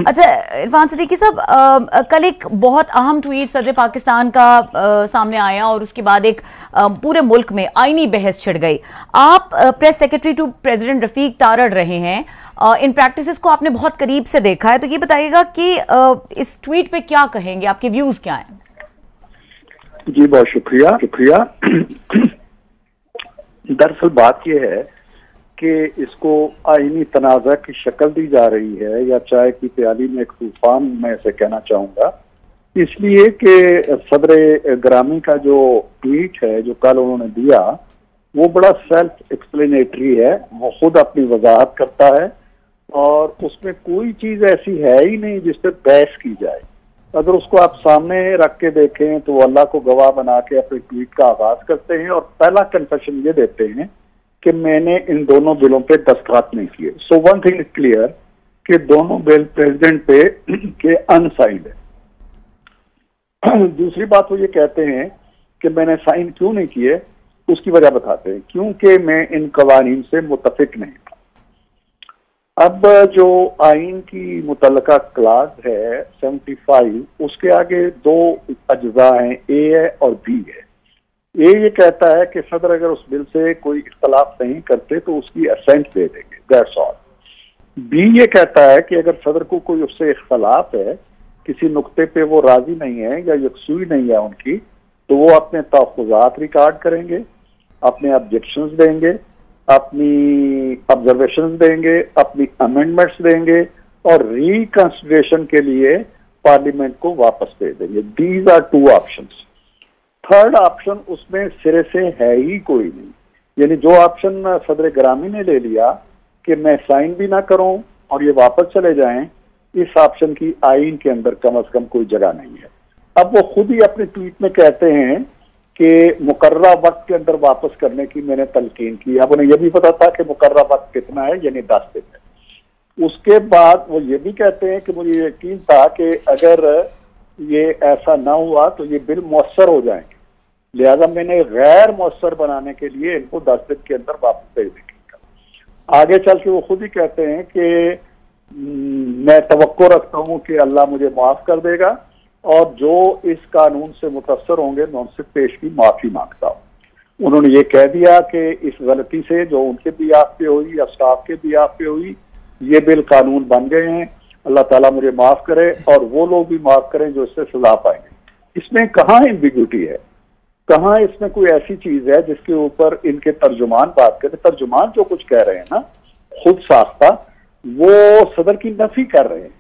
अच्छा इरफान सिद्दीकी साहब, कल एक बहुत अहम ट्वीट सदर पाकिस्तान का सामने आया और उसके बाद एक पूरे मुल्क में आईनी बहस छिड़ गई। आप press secretary to president Rafiq Tarar रहे हैं, इन प्रैक्टिसेस को आपने बहुत करीब से देखा है, तो ये बताइएगा कि इस ट्वीट पे क्या कहेंगे, आपके व्यूज क्या हैं? जी बहुत शुक्रिया। दरअसल बात यह है कि इसको आईनी तनाज़ा की शक्ल दी जा रही है, या चाय की प्याली में एक तूफान, मैं इसे कहना चाहूँगा, इसलिए कि सदर ग्रामी का जो ट्वीट है जो कल उन्होंने दिया वो बड़ा सेल्फ एक्सप्लेनेटरी है। वो खुद अपनी वजाहत करता है और उसमें कोई चीज़ ऐसी है ही नहीं जिस पर बहस की जाए। अगर उसको आप सामने रख के देखें तो वो अल्लाह को गवाह बना के अपने ट्वीट का आगाज करते हैं और पहला कन्फेशन ये देते हैं कि मैंने इन दोनों बिलों पे दस्तखत नहीं किए। So one thing is clear कि दोनों बिल प्रेसिडेंट पे के अनसाइंड है। दूसरी बात वो ये कहते हैं कि मैंने साइन क्यों नहीं किए, उसकी वजह बताते हैं, क्योंकि मैं इन कवानीन से मुतफिक नहीं था। अब जो आइन की मुतल्लका क्लास है 75, उसके आगे दो अज्जा हैं, ए है और बी है। ये कहता है कि सदर अगर उस बिल से कोई इख्तलाफ नहीं करते तो उसकी असेंट दे देंगे, दैट्स ऑल। बी ये कहता है कि अगर सदर को कोई उससे इख्तलाफ है, किसी नुक्ते पे वो राजी नहीं है या यकसुई नहीं है उनकी, तो वो अपने तहफ़्फ़ुज़ात रिकॉर्ड करेंगे, अपने ऑब्जेक्शंस देंगे, अपनी ऑब्जर्वेशंस देंगे, अपनी अमेंडमेंट्स देंगे और रिकंसिडरेशन के लिए पार्लियामेंट को वापस दे देंगे। These are two options. Third option उसमें सिरे से है ही कोई नहीं। यानी जो ऑप्शन सदर ग्रामी ने ले लिया कि मैं साइन भी ना करूं और ये वापस चले जाएं, इस ऑप्शन की आइन के अंदर कम अज कम कोई जगह नहीं है। अब वो खुद ही अपने ट्वीट में कहते हैं कि मुकर्रा वक्त के अंदर वापस करने की मैंने तलकीन की। अब उन्हें यह भी पता था कि मुकर्रा वक्त कितना है, यानी 10 दिन है। उसके बाद वो ये भी कहते हैं कि मुझे यकीन था कि अगर ये ऐसा ना हुआ तो ये बिल मौसर हो जाएंगे, लिहाजा मैंने गैर मौसर बनाने के लिए इनको 10 दिन के अंदर वापस भेजने की। आगे चल के वो खुद ही कहते हैं कि मैं तवक्को रखता हूं कि अल्लाह मुझे माफ कर देगा और जो इस कानून से मुतासर होंगे मैं उनसे पेश की माफी मांगता हूं। उन्होंने ये कह दिया कि इस गलती से जो उनके बियाफ पे हुई या स्टाफ के बियाफ पे हुई, ये बिल कानून बन गए हैं, अल्लाह ताला मुझे माफ करे और वो लोग भी माफ करें जो इससे सजा पाएंगे। इसमें कहाँ एम्बिग्यूटी है, कहाँ इसमें कोई ऐसी चीज है जिसके ऊपर इनके तर्जुमान बात करें। तर्जुमान जो कुछ कह रहे हैं ना, खुद साख्ता, वो सदर की नफी कर रहे हैं।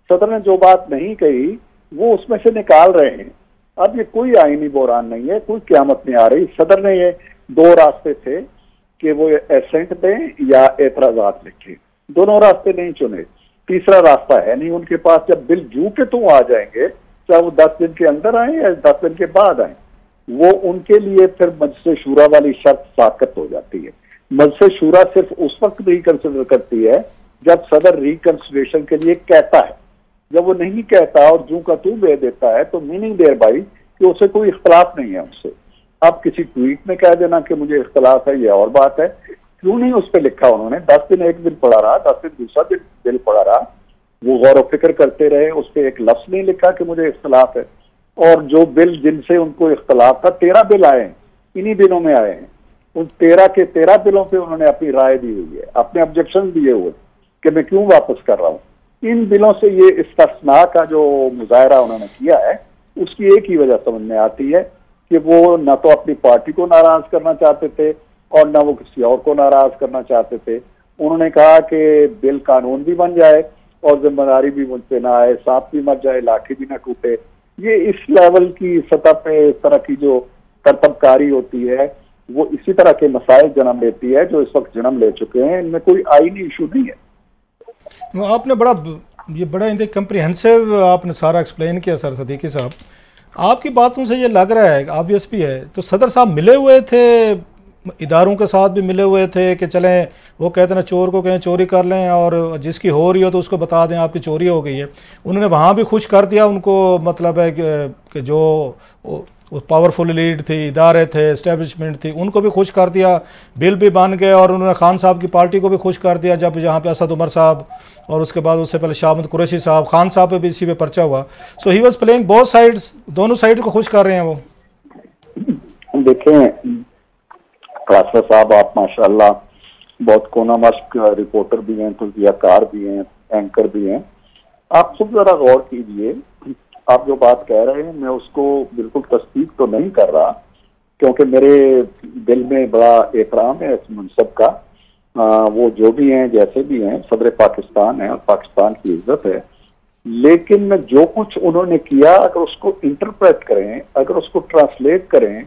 सदर ने जो बात नहीं कही वो उसमें से निकाल रहे हैं। अब ये कोई आईनी बहरान नहीं है, कोई क़यामत नहीं आ रही। सदर ने ये दो रास्ते थे कि वो एसेंट दें या एतराजात लिखें, दोनों रास्ते नहीं चुने। तीसरा रास्ता है नहीं उनके पास। जब बिल जू के तो आ जाएंगे, चाहे वो 10 दिन के अंदर आए या 10 दिन के बाद आए, वो उनके लिए फिर मजलिस शूरा वाली शर्त साकत हो जाती है। मजलिस शूरा सिर्फ उस वक्त रिकंसिडर करती है जब सदर रिकंसिडरेशन के लिए कहता है। जब वो नहीं कहता और जू का तू दे देता है तो मीनिंग देयर बाई कि उसे कोई इख्तलाफ नहीं है उससे। अब किसी ट्वीट में कह देना कि मुझे इख्तलाफ है, ये और बात है। क्यों नहीं उस पर लिखा उन्होंने? 10 दिन एक बिल पढ़ा रहा, 10 दिन दूसरा बिल पढ़ा रहा, वो गौर फिक्र करते रहे, उस पर एक लफ्ज नहीं लिखा कि मुझे इख्तलाफ है। और जो बिल जिनसे उनको इख्तलाफ था, 13 बिल आए हैं, इन्हीं दिनों में आए हैं। उन 13 के 13 बिलों पे उन्होंने अपनी राय दी हुई है, अपने ऑब्जेक्शन दिए हुए कि मैं क्यों वापस कर रहा हूँ। इन बिलों से ये इस्तिस्ना का जो मुजाहरा उन्होंने किया है, उसकी एक ही वजह समझ में आती है कि वो न तो अपनी पार्टी को नाराज करना चाहते थे और न वो किसी और को नाराज करना चाहते थे। उन्होंने कहा कि बिल कानून भी बन जाए और जिम्मेदारी भी मुझ पे ना आए, सांप भी मर जाए, लाठी भी ना टूटे। ये इस लेवल की सतह पे इस तरह की जो करतबकारी होती है वो इसी तरह के मसाइल जन्म लेती है जो इस वक्त जन्म ले चुके हैं। इनमें कोई आईनी इशू नहीं है। आपने बड़ा कम्प्रिहेंसिव आपने सारा एक्सप्लेन किया सर सिद्दीकी साहब। आपकी बातों से ये लग रहा है, ऑब्वियस भी है, तो सदर साहब मिले हुए थे, इदारों के साथ भी मिले हुए थे कि चलें, वो कहते हैं ना चोर को कहें चोरी कर लें और जिसकी हो रही हो तो उसको बता दें आपकी चोरी हो गई है। उन्होंने वहाँ भी खुश कर दिया उनको, मतलब है कि जो पावरफुल लीड थी, इदारे थे, इस्टेब्लिशमेंट थी, उनको भी खुश कर दिया, बिल भी बन गए और उन्होंने खान साहब की पार्टी को भी खुश कर दिया। जब यहाँ पे असद उमर साहब और उसके बाद उससे पहले शाह अहमद कुरैशी साहब, खान साहब पे भी इसी पे पर्चा हुआ। So he was playing both sides, दोनों साइड को खुश कर रहे हैं वो। देखें कासर साहब, आप माशाल्लाह बहुत कोनामश्क रिपोर्टर भी हैं, तजज़ियाकार भी हैं, एंकर भी हैं। आप खुद जरा गौर कीजिए, आप जो बात कह रहे हैं मैं उसको बिल्कुल तस्दीक तो नहीं कर रहा, क्योंकि मेरे दिल में बड़ा एहतराम है इस मनसब का। वो जो भी हैं, जैसे भी हैं, सदर पाकिस्तान है और पाकिस्तान की इज्जत है। लेकिन जो कुछ उन्होंने किया, अगर उसको इंटरप्रेट करें, अगर उसको ट्रांसलेट करें,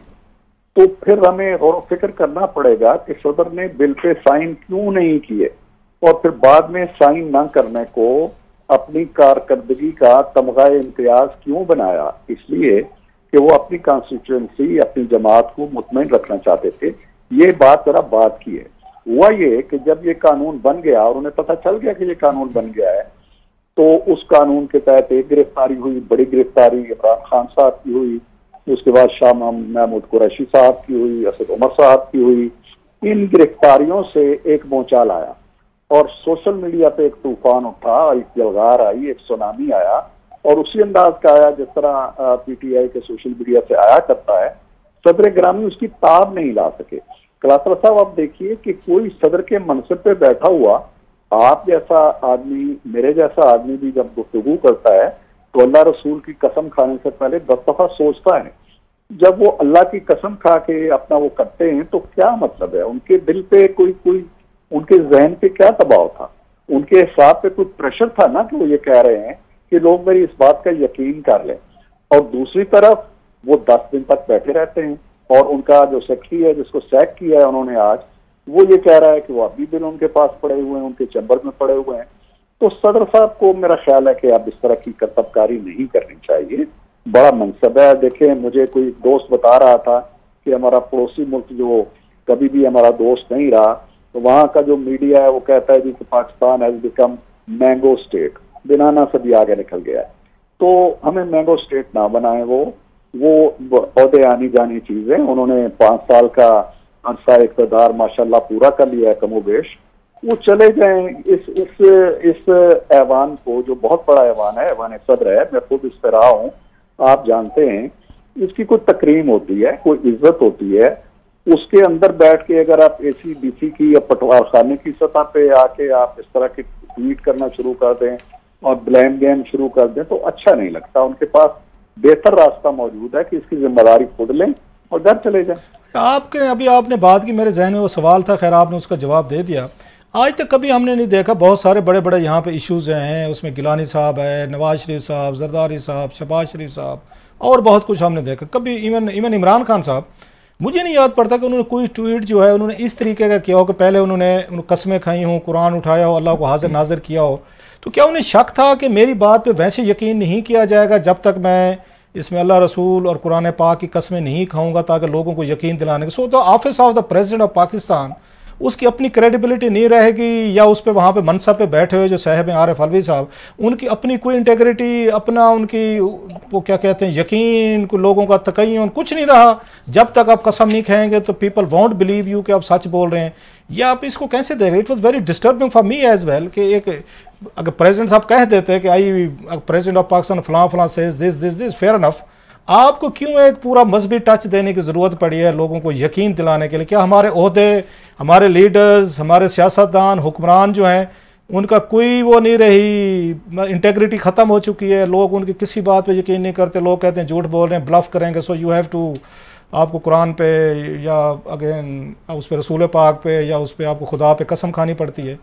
तो फिर हमें गौर फिक्र करना पड़ेगा कि सदर ने बिल पे साइन क्यों नहीं किए, और फिर बाद में साइन ना करने को अपनी कारकर्दगी का तमगा इम्तियाज क्यों बनाया। इसलिए कि वो अपनी कॉन्स्टिट्यूएंसी, अपनी जमात को मुतमईन रखना चाहते थे। ये बात जरा बात की है। हुआ ये कि जब ये कानून बन गया और उन्हें पता चल गया कि ये कानून बन गया है, तो उस कानून के तहत एक गिरफ्तारी हुई, बड़ी गिरफ्तारी इमरान खान साहब की हुई, उसके बाद शाह महमूद कुरैशी साहब की हुई, असद उमर साहब की हुई। इन गिरफ्तारियों से एक भूचाल आया और सोशल मीडिया पे एक तूफान उठा, एक जलगार आई, एक सुनामी आया, और उसी अंदाज का आया जिस तरह पीटीआई के सोशल मीडिया से आया करता है। सदर ग्रामी उसकी ताब नहीं ला सके। कलातर साहब, आप देखिए कि कोई सदर के मनसब पे बैठा हुआ, आप जैसा आदमी, मेरे जैसा आदमी भी जब गुफ्तगू करता है तो अल्लाह रसूल की कसम खाने से पहले 10 दफा सोचता है। जब वो अल्लाह की कसम खा के अपना वो करते हैं तो क्या मतलब है? उनके दिल पे कोई उनके जहन पे क्या दबाव था? उनके हिसाब पे कोई प्रेशर था ना कि वो ये कह रहे हैं कि लोग मेरी इस बात का यकीन कर लें। और दूसरी तरफ वो 10 दिन तक बैठे रहते हैं, और उनका जो सेक्रेटरी है जिसको सैक किया है उन्होंने आज, वो ये कह रहा है कि वो अभी बिल उनके पास पड़े हुए हैं, उनके चैम्बर में पड़े हुए हैं। तो सदर साहब को मेरा ख्याल है कि अब इस तरह की करतबकारी नहीं करनी चाहिए। बड़ा मनसब है। देखें, मुझे कोई दोस्त बता रहा था कि हमारा पड़ोसी मुल्क जो कभी भी हमारा दोस्त नहीं रहा, तो वहाँ का जो मीडिया है वो कहता है जी कि Pakistan has become mango state, banana से भी आगे निकल गया है। तो हमें मैंगो स्टेट ना बनाए। वो औहदे आनी जानी चीजें, उन्होंने 5 साल का अरसा इक़्तिदार माशाल्लाह पूरा कर लिया है कमोबेश। वो चले जाएं इस ऐवान को, जो बहुत बड़ा ऐवान है, ऐवान सदर है, मैं खुद इस पर रहा हूँ, आप जानते हैं। इसकी कोई तकरीम होती है, कोई इज्जत होती है। उसके अंदर बैठ के अगर आप ACDC की या पटवार खाने की सतह पे आके आप इस तरह के ट्वीट करना शुरू कर दें और ब्लेम गेम शुरू कर दें तो अच्छा नहीं लगता। उनके पास बेहतर रास्ता मौजूद है कि इसकी जिम्मेदारी खुद लें और घर चले जाएं। आपने बात की, मेरे जहन में वो सवाल था, खैर आपने उसका जवाब दे दिया। आज तक कभी हमने नहीं देखा, बहुत सारे बड़े बड़े यहाँ पे इश्यूज हैं, उसमें गिलानी साहब है, नवाज शरीफ साहब, जरदारी साहब, शहबाज शरीफ साहब, और बहुत कुछ हमने देखा। कभी इवन इमरान खान साहब, मुझे नहीं याद पड़ता कि उन्होंने कोई ट्वीट जो है उन्होंने इस तरीके का किया हो कि पहले उन्होंने कस्में खाई हों, कुरान उठाया हो, अल्लाह को हाजिर नाजिर किया हो। तो क्या उन्हें शक था कि मेरी बात पे वैसे यकीन नहीं किया जाएगा जब तक मैं इसमें अल्लाह रसूल और कुरान पाक की कस्में नहीं खाऊंगा, ताकि लोगों को यकीन दिलाने के। So the office of the president of Pakistan, उसकी अपनी क्रेडिबिलिटी नहीं रहेगी, या उस पर वहाँ पे मनसब पे बैठे हुए जो साहब हैं आरिफ अलवी साहब, उनकी अपनी कोई इंटेग्रिटी, अपना उनकी वो क्या कहते हैं यकीन, को लोगों का तकय्युन कुछ नहीं रहा। जब तक आप कसम नहीं खाएंगे तो पीपल वॉन्ट बिलीव यू कि आप सच बोल रहे हैं। या आप इसको कैसे देखें? It was very disturbing for me as well कि एक अगर प्रेसिडेंट साहब कह देते हैं कि प्रेसिडेंट ऑफ पाकिस्तान फलां सेज दिस फेयर इनफ, आपको क्यों एक पूरा मजहबी टच देने की ज़रूरत पड़ी है लोगों को यकीन दिलाने के लिए? क्या हमारे ओहदे, हमारे लीडर्स, हमारे सियासतदान, हुक्मरान जो हैं, उनका कोई वो नहीं रही, इंटेग्रिटी ख़त्म हो चुकी है, लोग उनकी किसी बात पे यकीन नहीं करते, लोग कहते हैं झूठ बोल रहे हैं, ब्लफ करेंगे, सो यू हैव टू, आपको कुरान पे या अगेन उस पर रसूल पाक पे या उस पर आपको खुदा पे कसम खानी पड़ती है।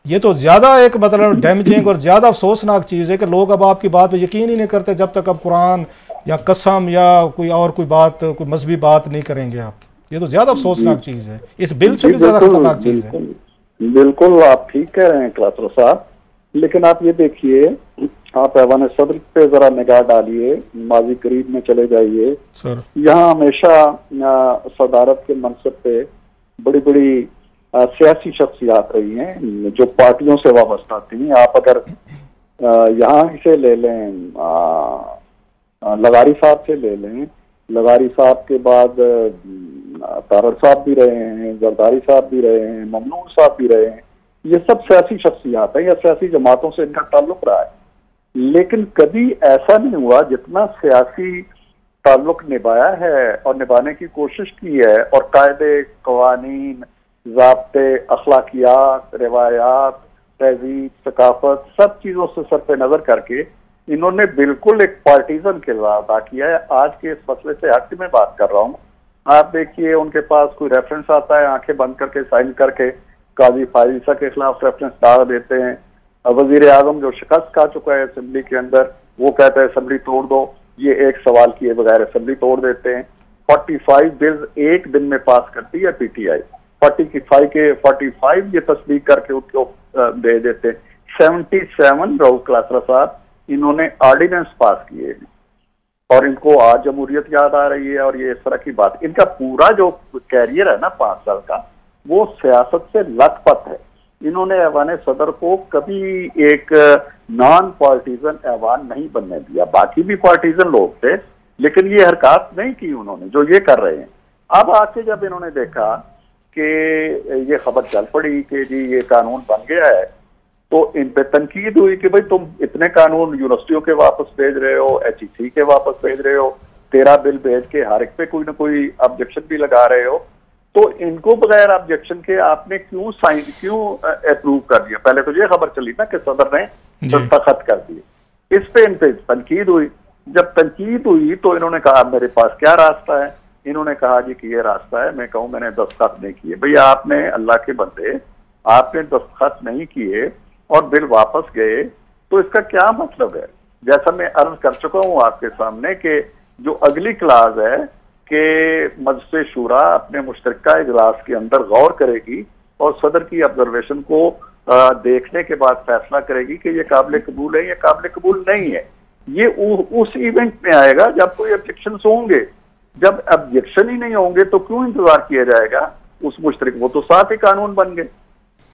ये तो ज़्यादा एक मतलब डैमेजिंग और ज़्यादा अफसोसनाक चीज़ है कि लोग अब आपकी बात पे यकीन ही नहीं करते जब तक अब कुरान या कसम या कोई बात, कोई मजहबी बात नहीं करेंगे आप। ये तो ज़्यादा अफसोसनाक चीज़ है, इस बिल से भी ज़्यादा खतरनाक चीज़ है। बिल्कुल आप ठीक कह रहे हैं कलातर साहब, लेकिन आप ये देखिए, आप ऐवान सदर पे जरा निगाह डालिए, माजी करीब में चले जाइए। यहाँ हमेशा सदारत के मनसब पे बड़ी बड़ी सियासी शख्सियात रही हैं जो पार्टियों से वाबस्ता थी। आप अगर यहाँ से ले लें, लगारी साहब से ले लें, लगारी साहब के बाद तारड़ साहब भी रहे हैं, जरदारी साहब भी रहे हैं, ममनून साहब भी रहे हैं। ये सब सियासी शख्सियात हैं या सियासी जमातों से इनका ताल्लुक रहा है, लेकिन कभी ऐसा नहीं हुआ जितना सियासी ताल्लुक निभाया है और निभाने की कोशिश की है, और कायदे, कवानीन, ज़ाब्ते, अखलाकियात, रिवायात, तहजीब, सकाफत, सब चीज़ों से सर पे नज़र करके इन्होंने बिल्कुल एक पार्टीजन किरदार अदा किया है। आज के इस मसले से हट के मैं बात कर रहा हूँ। आप देखिए उनके पास कोई रेफरेंस आता है, आंखें बंद करके साइन करके काजी फारिसा के खिलाफ रेफरेंस डाल देते हैं। वजीर आजम जो शिकस्त खा चुका है असेंबली के अंदर, वो कहता है असेंबली तोड़ दो, ये एक सवाल किए बगैर असेंबली तोड़ देते हैं। 45 बिल्स एक दिन में पास करती है पीटीआई, 45 ये तस्दीक करके उसको दे देते हैं। 77 राहुल क्लासरा साहब इन्होंने ऑर्डिनेंस पास किए हैं, और इनको आज जमहूरियत याद आ रही है और ये इस तरह की बात। इनका पूरा जो कैरियर है ना 5 साल का, वो सियासत से लथपथ है। इन्होंने ऐवान सदर को कभी एक नॉन पार्टीजन ऐवान नहीं बनने दिया। बाकी भी पार्टीजन लोग थे, लेकिन ये हरकत नहीं की उन्होंने जो ये कर रहे हैं। अब आके जब इन्होंने देखा कि ये खबर चल पड़ी कि जी ये कानून बन गया है, तो इन पे तनकीद हुई कि भाई तुम इतने कानून यूनिवर्सिटियों के वापस भेज रहे हो, HEC के वापस भेज रहे हो, 13 बिल भेज के हर एक पे कोई ना कोई ऑब्जेक्शन भी लगा रहे हो, तो इनको बगैर ऑब्जेक्शन के आपने क्यों अप्रूव कर दिया? पहले तो ये खबर चली ना कि सदर ने दस्तखत कर दिए। इस पे इन पे तनकीद हुई। जब तनकीद हुई तो इन्होंने कहा मेरे पास क्या रास्ता है? इन्होंने कहा जी कि ये रास्ता है। मैं कहूँ मैंने दस्तखत नहीं किए। भैया आपने, अल्लाह के बंदे, आपने दस्तखत नहीं किए और बिल वापस गए, तो इसका क्या मतलब है? जैसा मैं अर्ज कर चुका हूं आपके सामने कि जो अगली क्लास है कि मजलिस शूरा अपने मुश्तरका इजलास के अंदर गौर करेगी और सदर की ऑब्जर्वेशन को देखने के बाद फैसला करेगी कि ये काबिल कबूल है या काबिल कबूल नहीं है। ये उस इवेंट में आएगा जब कोई ऑब्जेक्शन होंगे। जब ऑब्जेक्शन ही नहीं होंगे तो क्यों इंतजार किया जाएगा उस मुश्तरक? वो तो साथ ही कानून बन गए।